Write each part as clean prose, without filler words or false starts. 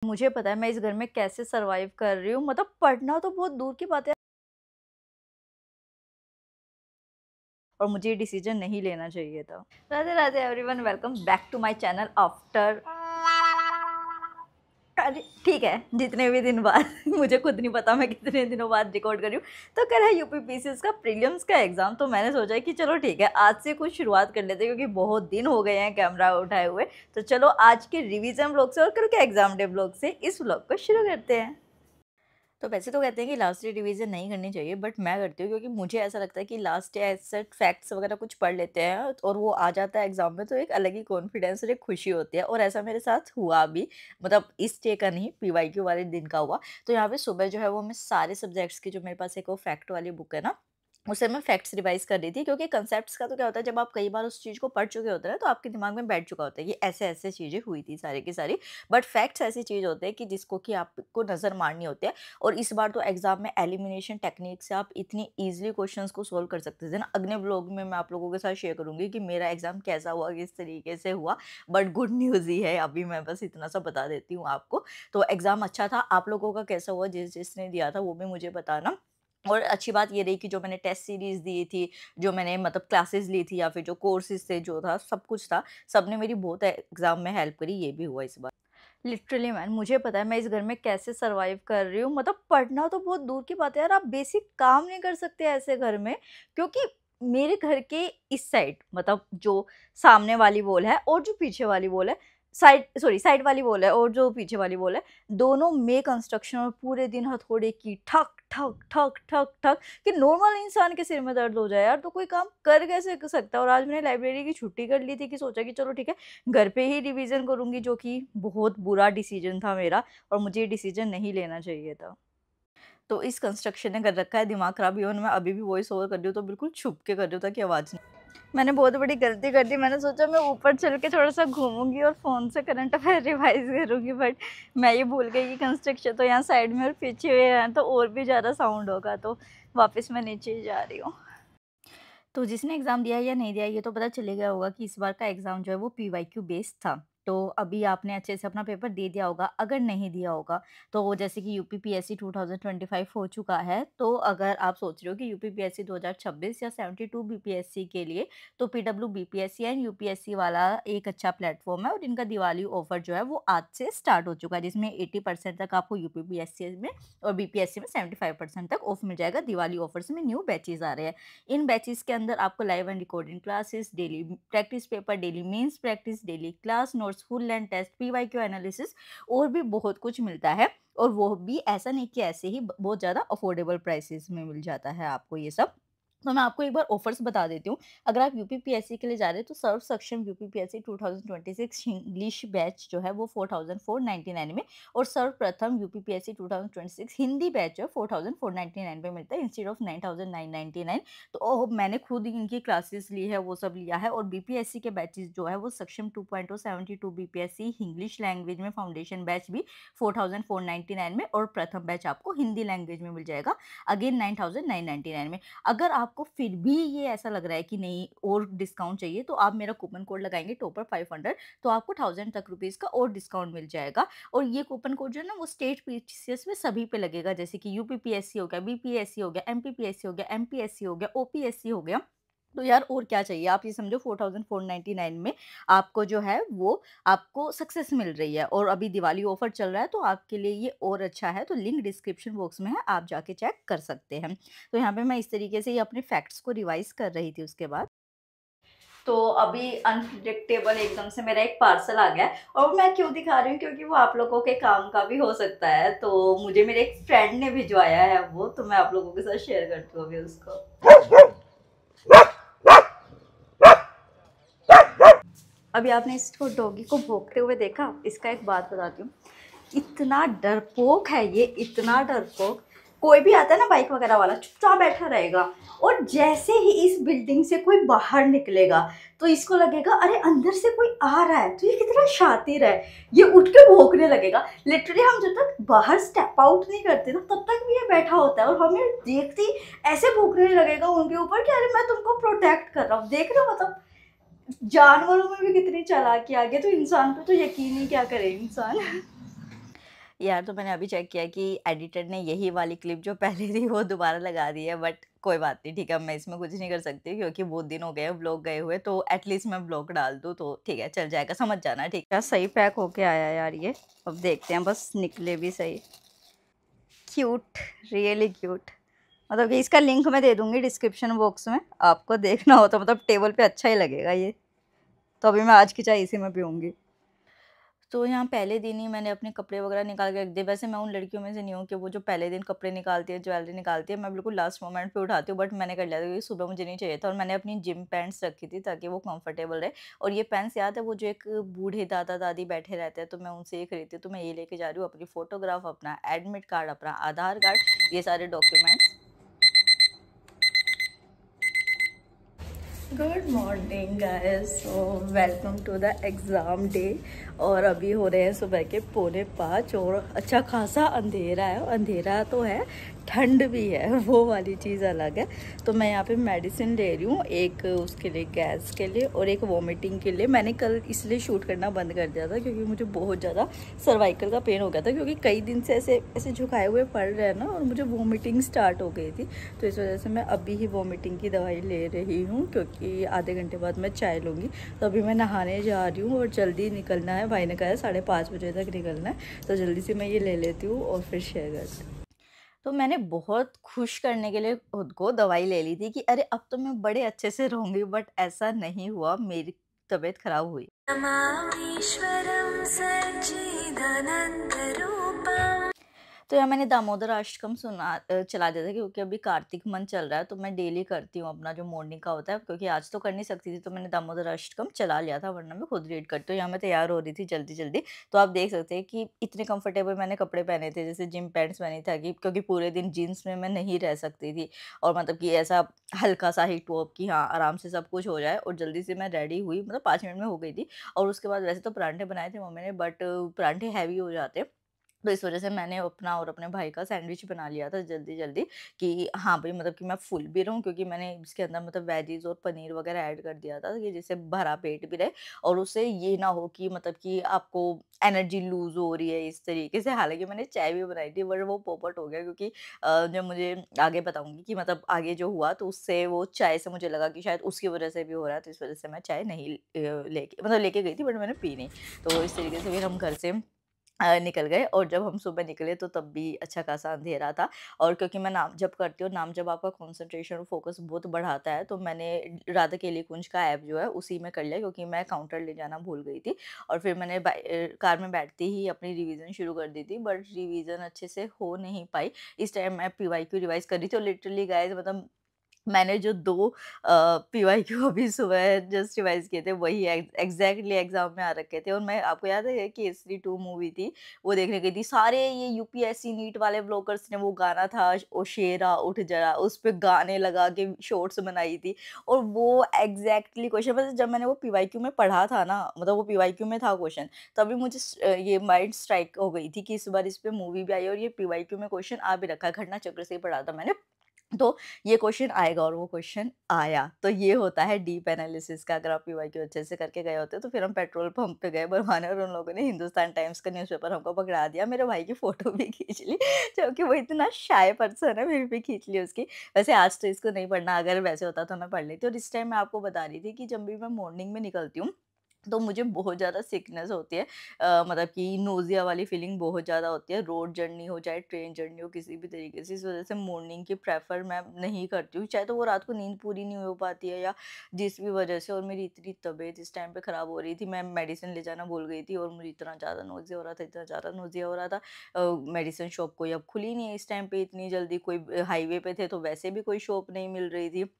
मुझे पता है मैं इस घर में कैसे सरवाइव कर रही हूँ। मतलब पढ़ना तो बहुत दूर की बात है और मुझे ये डिसीजन नहीं लेना चाहिए था। Radhe Radhe everyone, welcome back to my channel after अरे ठीक है, जितने भी दिन बाद मुझे खुद नहीं पता मैं कितने दिनों बाद रिकॉर्ड कर रही हूँ। तो कल है यूपीपीसीएस का प्रीलिम्स का एग्जाम, तो मैंने सोचा कि चलो ठीक है आज से कुछ शुरुआत कर लेते हैं क्योंकि बहुत दिन हो गए हैं कैमरा उठाए हुए। तो चलो आज के रिवीजन ब्लॉग से और कल के एग्जाम डे ब्लॉग से इस ब्लॉग को शुरू करते हैं। तो वैसे तो कहते हैं कि लास्ट डे रिवीजन नहीं करनी चाहिए, बट मैं करती हूँ क्योंकि मुझे ऐसा लगता है कि लास्ट डे ऐसे फैक्ट्स वगैरह कुछ पढ़ लेते हैं और वो आ जाता है एग्जाम में, तो एक अलग ही कॉन्फिडेंस और एक खुशी होती है। और ऐसा मेरे साथ हुआ भी, मतलब इस डे का नहीं, पीवाईक्यू वाले दिन का हुआ। तो यहाँ पे सुबह जो है वो मैं सारे सब्जेक्ट्स की, जो मेरे पास एक वो फैक्ट वाली बुक है ना, उसे मैं फैक्ट्स रिवाइज कर रही थी। क्योंकि कंसेप्ट्स का तो क्या होता है, जब आप कई बार उस चीज़ को पढ़ चुके होते हैं तो आपके दिमाग में बैठ चुका होता है कि ऐसे ऐसे चीज़ें हुई थी सारी की सारी। बट फैक्ट्स ऐसी चीज़ होते हैं कि जिसको कि आपको नज़र मारनी होती है। और इस बार तो एग्जाम में एलिमिनेशन टेक्निक से आप इतनी ईजिली क्वेश्चंस को सोल्व कर सकते थे ना। अगले ब्लॉग में मैं आप लोगों के साथ शेयर करूंगी कि मेरा एग्जाम कैसा हुआ, किस तरीके से हुआ। बट गुड न्यूज़ ही है, अभी मैं बस इतना सा बता देती हूँ आपको। तो एग्जाम अच्छा था, आप लोगों का कैसा हुआ, जिसने दिया था वो भी मुझे बताना। और अच्छी बात ये रही कि जो मैंने टेस्ट सीरीज़ दी थी, जो मैंने मतलब क्लासेस ली थी या फिर जो कोर्सेज़ थे, जो था सब कुछ था, सबने मेरी बहुत एग्ज़ाम में हेल्प करी, ये भी हुआ इस बार। लिटरली मैन, मुझे पता है मैं इस घर में कैसे सरवाइव कर रही हूँ। मतलब पढ़ना तो बहुत दूर की बात है यार, आप बेसिक काम नहीं कर सकते ऐसे घर में। क्योंकि मेरे घर के इस साइड, मतलब जो सामने वाली वॉल है और जो पीछे वाली वॉल है, साइड वाली वॉल है और जो पीछे वाली वॉल है, दोनों में कंस्ट्रक्शन और पूरे दिन हथौड़े की ठक ठक ठक ठक ठक कि नॉर्मल इंसान के सिर में दर्द हो जाए यार, तो कोई काम कर कैसे सकता है। और आज मैंने लाइब्रेरी की छुट्टी कर ली थी कि सोचा कि चलो ठीक है घर पे ही रिवीजन करूंगी, जो कि बहुत बुरा डिसीजन था मेरा और मुझे ये डिसीजन नहीं लेना चाहिए था। तो इस कंस्ट्रक्शन ने कर रखा है दिमाग खराब। इवन मैं अभी भी वॉइस ओवर कर रही हूँ तो बिल्कुल छुप के कर रही हूँ ताकि आवाज़ नहीं। मैंने बहुत बड़ी गलती कर दी, मैंने सोचा मैं ऊपर चल के थोड़ा सा घूमूंगी और फ़ोन से करंट अफेयर रिवाइज करूंगी, बट मैं ये भूल गई कि कंस्ट्रक्शन तो यहाँ साइड में और पीछे हुए हैं तो और भी ज़्यादा साउंड होगा। तो वापस मैं नीचे ही जा रही हूँ। तो जिसने एग्ज़ाम दिया या नहीं दिया ये तो पता चले गया होगा कि इस बार का एग्ज़ाम जो है वो पीवाईक्यू बेस्ड था। तो अभी आपने अच्छे से अपना पेपर दे दिया होगा। अगर नहीं दिया होगा तो वो जैसे कि यूपीपीएससी 2025 हो चुका है, तो अगर आप सोच रहे हो कि यूपीपीएससी 2026 या 72 बीपीएससी के लिए, तो पीडब्ल्यू बीपीएससी एंड यूपीएससी वाला एक अच्छा प्लेटफॉर्म है। और इनका दिवाली ऑफर जो है वो आज से स्टार्ट हो चुका है, जिसमें 80% तक आपको यूपीपीएससी में और बीपीएससी में 75% तक ऑफ मिल जाएगा। दिवाली ऑफर्स में न्यू बैचेज आ रहे हैं। इन बैचेस के अंदर आपको live and recording classes, daily practice paper, daily mains practice, daily class notes, full length test, PYQ analysis और भी बहुत कुछ मिलता है। और वो भी ऐसा नहीं कि ऐसे ही बहुत ज़्यादा अफोर्डेबल प्राइसेस में मिल जाता है आपको ये सब। तो मैं आपको एक बार ऑफर्स बता देती हूँ। अगर आप यूपीपीएससी के लिए जा रहे हैं तो सर्व सक्षम यूपीपीएससी 2026 इंग्लिश बैच जो है वो 4499 में, और सर्व प्रथम यूपीपीएससी 2026 हिंदी बैच जो है 4499 में मिलता है इंस्टेड ऑफ 9999। तो मैंने खुद इनकी क्लासेस ली है, वो सब लिया है। और बीपीएससी के बैचेस जो है वो सक्षम 2.0 72 बीपीएससी इंग्लिश लैंग्वेज में फाउंडेशन बैच भी 4499 में, और प्रथम बैच आपको हिंदी लैंग्वेज में मिल जाएगा अगेन 9999 में। अगर आपको फिर भी ये ऐसा लग रहा है कि नहीं और डिस्काउंट चाहिए, तो आप मेरा कूपन कोड लगाएंगे टॉपर 500, तो आपको 1000 तक रुपीज़ का और डिस्काउंट मिल जाएगा। और ये कूपन कोड जो है ना वो स्टेट पीसीएस में सभी पे लगेगा, जैसे कि यूपीपीएससी हो गया, बीपीएससी हो गया, एमपीपीएससी हो गया, एमपीएससी हो गया, ओपीएससी हो गया। तो यार और क्या चाहिए, आप ये समझो 4499 में आपको जो है वो आपको सक्सेस मिल रही है। और अभी दिवाली ऑफर चल रहा है तो आपके लिए ये और अच्छा है। तो लिंक डिस्क्रिप्शन बॉक्स में है, आप जाके चेक कर सकते हैं। तो यहाँ पे मैं इस तरीके से ये अपने फैक्ट्स को रिवाइज कर रही थी उसके बाद। तो अभी अनप्रिडिक्टेबल एकदम से मेरा एक पार्सल आ गया है, और मैं क्यों दिखा रही हूँ क्योंकि वो आप लोगों के काम का भी हो सकता है। तो मुझे मेरे एक फ्रेंड ने भिजवाया है वो, तो मैं आप लोगों के साथ शेयर करती हूँ अभी उसको। अभी आपने इसको डॉगी को भौंकते हुए देखा। इसका एक बात बताती हूँ, इतना डरपोक है ये, इतना डरपोक। कोई भी आता है ना बाइक वगैरह वाला, चुपचाप बैठा रहेगा, और जैसे ही इस बिल्डिंग से कोई बाहर निकलेगा तो इसको लगेगा अरे अंदर से कोई आ रहा है, तो ये कितना शातिर है, ये उठ के भौंकने लगेगा। लिटरली हम जब तक बाहर स्टेप आउट नहीं करते ना तब तक भी ये बैठा होता है, और हमें देखती ऐसे भौंकने लगेगा उनके ऊपर कि अरे मैं तुमको प्रोटेक्ट कर रहा हूँ। देख रहे हो, मतलब जानवरों में भी कितनी चालाकी आ गई, तो इंसान पे तो यकीन ही क्या करे इंसान। यार तो मैंने अभी चेक किया कि एडिटर ने यही वाली क्लिप जो पहले थी वो दोबारा लगा दी है, बट कोई बात नहीं, ठीक है, अब मैं इसमें कुछ नहीं कर सकती क्योंकि बहुत दिन हो गए हैं व्लॉग गए हुए, तो एटलीस्ट मैं व्लॉग डाल दूँ तो ठीक है, चल जाएगा, समझ जाना, ठीक है। सही पैक होके आया यार ये। अब देखते हैं, बस निकले भी सही। Cute, really cute. मतलब कि इसका लिंक मैं दे दूंगी डिस्क्रिप्शन बॉक्स में, आपको देखना हो तो, मतलब टेबल पे अच्छा ही लगेगा ये। तो अभी मैं आज की चाय इसी में पीऊँगी। तो यहाँ पहले दिन ही मैंने अपने कपड़े वगैरह निकाल के रख दिए। वैसे मैं उन लड़कियों में से नहीं हूँ कि वो जो पहले दिन कपड़े निकालती है, ज्वेलरी निकालती है। मैं बिल्कुल लास्ट मोमेंट पे उठाती हूँ, बट मैंने कर लिया था क्योंकि सुबह मुझे नहीं चाहिए था, और मैंने अपनी जिम पैंट्स रखी थी ताकि वो कंफर्टेबल रहे। और ये पैंट्स याद है वो जो एक बूढ़े दादा-दादी बैठे रहते हैं, तो मैं उनसे ये खरीदती हूँ। तो मैं ये लेके जा रही हूँ अपनी फ़ोटोग्राफ, अपना एडमिट कार्ड, अपना आधार कार्ड, ये सारे documents. Good morning guys, so welcome to the exam day. और अभी हो रहे हैं सुबह के 4:45 और अच्छा खासा अंधेरा है। अंधेरा तो है, ठंड भी है, वो वाली चीज़ अलग है। तो मैं यहाँ पे मेडिसिन ले रही हूँ, एक उसके लिए गैस के लिए और एक वॉमिटिंग के लिए। मैंने कल इसलिए शूट करना बंद कर दिया था क्योंकि मुझे बहुत ज़्यादा सर्वाइकल का पेन हो गया था, क्योंकि कई दिन से ऐसे ऐसे झुकाए हुए पड़ रहे हैं ना, और मुझे वॉमिटिंग स्टार्ट हो गई थी। तो इस वजह से मैं अभी ही वॉमिटिंग की दवाई ले रही हूँ, क्योंकि आधे घंटे बाद मैं चाय लूँगी। तो अभी मैं नहाने जा रही हूँ और जल्दी निकलना है, भाई ने कहा है 5:30 बजे तक निकलना है, तो जल्दी से मैं ये ले लेती हूँ और फिर शेयर करती हूँ। तो मैंने बहुत खुश करने के लिए खुद को दवाई ले ली थी कि अरे अब तो मैं बड़े अच्छे से रहूँगी, बट ऐसा नहीं हुआ, मेरी तबीयत खराब हुई। नमामीश्वरं सच्चिदानंदरूपम्। तो यार मैंने दामोदर अष्टकम चला दिया था क्योंकि अभी कार्तिक मंथ चल रहा है, तो मैं डेली करती हूँ अपना जो मॉर्निंग का होता है, क्योंकि आज तो कर नहीं सकती थी, तो मैंने दामोदर अष्टकम चला लिया था, वरना मैं खुद रीड करती हूँ। यहाँ मैं तैयार हो रही थी जल्दी जल्दी, तो आप देख सकते हैं कि इतने कंफर्टेबल मैंने कपड़े पहने थे, जैसे जिम पैंट्स पहनी था, कि क्योंकि पूरे दिन जीन्स में मैं नहीं रह सकती थी, और मतलब कि ऐसा हल्का सा ही टॉप कि हाँ आराम से सब कुछ हो जाए। और जल्दी से मैं रेडी हुई, मतलब 5 मिनट में हो गई थी। और उसके बाद वैसे तो परांठे बनाए थे मम्मी ने, बट परांठे हैवी हो जाते, तो इस वज़ह से मैंने अपना और अपने भाई का सैंडविच बना लिया था जल्दी-जल्दी, कि हाँ भई, मतलब कि मैं फुल भी रहूँ, क्योंकि मैंने इसके अंदर मतलब वेजीज़ और पनीर वग़ैरह ऐड कर दिया था कि जिससे भरा पेट भी रहे, और उससे ये ना हो कि मतलब कि आपको एनर्जी लूज़ हो रही है इस तरीके से। हालाँकि मैंने चाय भी बनाई थी, बट वो पोपट हो गया, क्योंकि जब मुझे आगे बताऊँगी कि मतलब आगे जो हुआ, तो उससे वो चाय से मुझे लगा कि शायद उसकी वज़ह से भी हो रहा है, तो इस वज़ह से मैं चाय नहीं लेके, मतलब लेके गई थी, बट मैंने पी नहीं। तो इस तरीके से फिर हम घर से निकल गए, और जब हम सुबह निकले तो तब भी अच्छा खासा अंधेरा था। और क्योंकि मैं नाम जप करती हूँ, नाम जप आपका कंसंट्रेशन और फोकस बहुत बढ़ाता है, तो मैंने राधा केली कुंज का ऐप जो है उसी में कर लिया, क्योंकि मैं काउंटर ले जाना भूल गई थी। और फिर मैंने कार में बैठते ही अपनी रिवीजन शुरू कर दी थी, बट रिवीजन अच्छे से हो नहीं पाई। इस टाइम मैं पीवाईक्यू रिवाइज कर रही थी, और लिटरली गाइस, मतलब मैंने जो 2 पीवाईक्यू अभी सुबह जस्ट रिवाइज़ किए थे, वही एग्ज़ैक्टली एग्ज़ाम में आ रखे थे। और मैं, आपको याद है केसरी 2 मूवी थी, वो देखने गई थी। सारे ये यूपीएससी नीट वाले व्लॉगर्स ने वो गाना था, ओ शेरा उठ जरा, उस पे गाने लगा के शॉर्ट्स बनाई थी। और वो एग्ज़ैक्टली क्वेश्चन, मतलब जब मैंने वो पीवाईक्यू में पढ़ा था ना, मतलब वो पीवाईक्यू में था क्वेश्चन, तभी मुझे ये माइंड स्ट्राइक हो गई थी कि इस बार इस पे मूवी भी आई है और ये पीवाईक्यू में क्वेश्चन आ भी रखा है। घटना चक्र से ही पढ़ा था मैंने। तो ये क्वेश्चन आएगा, और वो क्वेश्चन आया। तो ये होता है डीप एनालिसिस का। अगर आप पीवाईक्यू अच्छे से करके गए होते, तो फिर हम पेट्रोल पंप पे गए भरवाने, और उन लोगों ने हिंदुस्तान टाइम्स का न्यूज़पेपर हमको पकड़ा दिया। मेरे भाई की फ़ोटो भी खींच ली, जबकि वो इतना शाय पर्सन है, फिर भी खींच ली उसकी। वैसे आज तो इसको नहीं पढ़ना, अगर वैसे होता तो मैं पढ़ लेती। और इस टाइम मैं आपको बता रही थी कि जब भी मैं मॉर्निंग में निकलती हूँ, तो मुझे बहुत ज़्यादा सिकनेस होती है। मतलब कि नोज़िया वाली फीलिंग बहुत ज़्यादा होती है। रोड जर्नी हो चाहे ट्रेन जर्नी हो, किसी भी तरीके से, इस वज़ह से मॉर्निंग की प्रेफ़र मैं नहीं करती हूँ। चाहे तो वो रात को नींद पूरी नहीं हो पाती है, या जिस भी वज़ह से। और मेरी इतनी तबीयत इस टाइम पे ख़राब हो रही थी, मैं मेडिसिन ले जाना भूल गई थी, और मुझे इतना ज़्यादा नोज़िया हो रहा था, इतना ज़्यादा नोज़िया हो रहा था। मेडिसिन शॉप कोई अब खुली नहीं है इस टाइम पे इतनी जल्दी। कोई हाईवे पे थे, तो वैसे भी कोई शॉप नहीं मिल रही थी।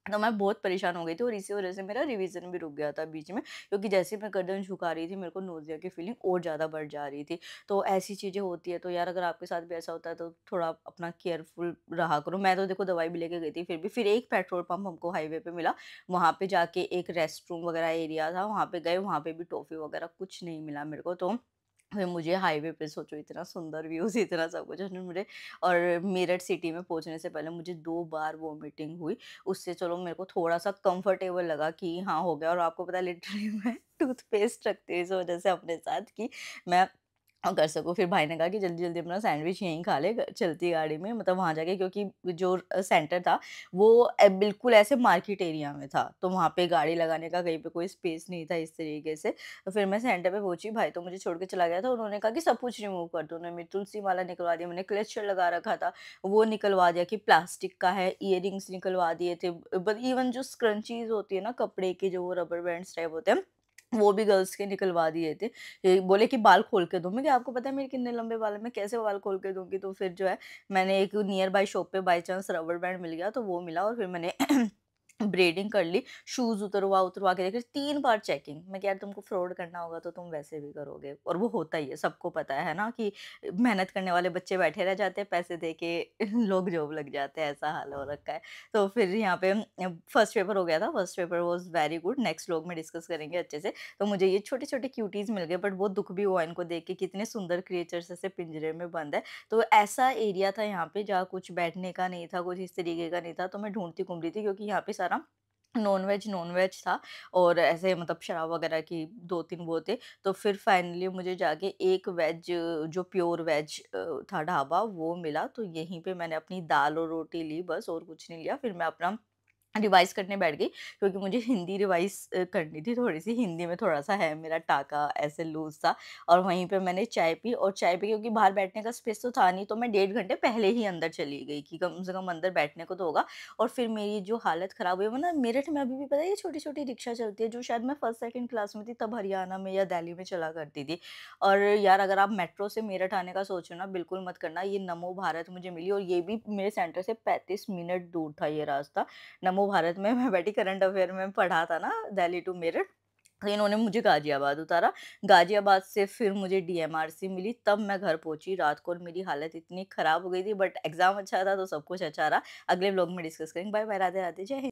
तो मैं बहुत परेशान हो गई थी, और इसी वज़ह से मेरा रिवीज़न भी रुक गया था बीच में, क्योंकि जैसे ही मैं गर्दन झुका रही थी, मेरे को नोज़िया की फीलिंग और ज़्यादा बढ़ जा रही थी। तो ऐसी चीज़ें होती है, तो यार अगर आपके साथ भी ऐसा होता है, तो थोड़ा अपना केयरफुल रहा करो। मैं तो देखो दवाई भी लेके गई थी, फिर एक पेट्रोल पंप हमको हाईवे पे मिला। वहाँ पे जाके एक रेस्टरूम वग़ैरह एरिया था, वहाँ पे गए, वहाँ पे भी टॉफ़ी वग़ैरह कुछ नहीं मिला मेरे को। तो फिर मुझे हाईवे पे, सोचो, इतना सुंदर व्यूज़, इतना सब कुछ उसने मुझे। और मेरठ सिटी में पहुँचने से पहले मुझे 2 बार वॉमिटिंग हुई। उससे चलो मेरे को थोड़ा-सा कंफर्टेबल लगा कि हाँ, हो गया। और आपको पता है, लिटरली मैं टूथपेस्ट रखती हूँ इस वज़ह से अपने साथ, कि मैं कर सकूँ। फिर भाई ने कहा कि जल्दी-जल्दी अपना सैंडविच यहीं खा ले चलती गाड़ी में, मतलब वहाँ जाके, क्योंकि जो सेंटर था वो बिल्कुल ऐसे मार्केट एरिया में था, तो वहाँ पे गाड़ी लगाने का कहीं पे कोई स्पेस नहीं था इस तरीके से। तो फिर मैं सेंटर पे पहुँची, भाई तो मुझे छोड़ के चला गया था, उन्होंने कहा कि सब कुछ रिमूव कर दो। उन्होंने मेरी तुलसी माला निकलवा दी, मैंने क्लचर लगा रखा था, वो निकलवा दिया कि प्लास्टिक का है, इयररिंग्स निकलवा दिए थे, बट इवन जो स्क्रंचीज़ होती है ना कपड़े के, जो वो रबर बैंड्स टाइप होते हैं, वो भी गर्ल्स के निकलवा दिए थे। बोले कि बाल खोल के दो। मैं कहा आपको पता है मेरे कितने लंबे बाल हैं, मैं कैसे बाल खोल के दूँगी? तो फिर जो है मैंने एक नियर बाय शॉप पे बाय चांस रबर बैंड मिल गया, तो वो मिला और फिर मैंने ब्रेडिंग कर ली, शूज़ उतरवा-उतरवा के देखे 3 बार चेकिंग। मैं कहा यार तुमको फ्रॉड करना होगा तो तुम वैसे भी करोगे, और वो होता ही है, सबको पता है ना कि मेहनत करने वाले बच्चे बैठे रह जाते हैं, पैसे दे के लोग जॉब लग जाते हैं, ऐसा हाल हो रखा है। तो फिर यहाँ पे फर्स्ट पेपर हो गया था, first paper was very good, next vlog में डिस्कस करेंगे अच्छे से। तो मुझे ये छोटे-छोटे क्यूटीज़ मिल गए, बट बहुत दुःख भी हुआ इनको देख के, कितने सुंदर क्रिएचर्स ऐसे पिंजरे में बंद है। तो ऐसा एरिया था यहाँ पे जहाँ कुछ बैठने का नहीं था, कुछ इस तरीके का नहीं था, तो मैं ढूँढती घूम रही थी, क्योंकि यहाँ पे सारा नॉन-वेज था, और ऐसे मतलब शराब वगैरह की 2-3 वो थे। तो फिर फाइनली मुझे जाके एक वेज, जो प्योर वेज था ढाबा, वो मिला, तो यहीं पे मैंने अपनी दाल और रोटी ली बस, और कुछ नहीं लिया। फिर मैं अपना रिवाइज़ करने बैठ गई, क्योंकि मुझे हिंदी रिवाइज़ करनी थी थोड़ी-सी, हिंदी में थोड़ा-सा है मेरा टाका ऐसे लूज़ सा। और वहीं पे मैंने चाय पी, और चाय पी, क्योंकि बाहर बैठने का स्पेस तो था नहीं, तो मैं 1.5 घंटे पहले ही अंदर चली गई कि कम से कम अंदर बैठने को तो होगा। और फिर मेरी जो हालत ख़राब हुई, वो ना मेरठ में अभी भी पता है ये छोटी-छोटी रिक्शा चलती है, जो शायद मैं फर्स्ट सेकंड क्लास में थी तब हरियाणा में या दिल्ली में चला करती थी। और यार अगर आप मेट्रो से मेरठ आने का सोचो ना, बिल्कुल मत करना। ये नमो भारत मुझे मिली, और ये भी मेरे सेंटर से 35 मिनट दूर था ये रास्ता। नमो भारत में मैं बैठी, करंट अफेयर में पढ़ा था ना, दिल्ली टू मेरठ। तो इन्होंने मुझे गाजियाबाद उतारा, गाजियाबाद से फिर मुझे डीएमआरसी मिली, तब मैं घर पहुंची रात को, और मेरी हालत इतनी खराब हो गई थी, बट एग्जाम अच्छा था तो सब कुछ अच्छा रहा। अगले व्लॉग में डिस्कस करेंगे। बाय बाय, राधे राधे, जय हिंद।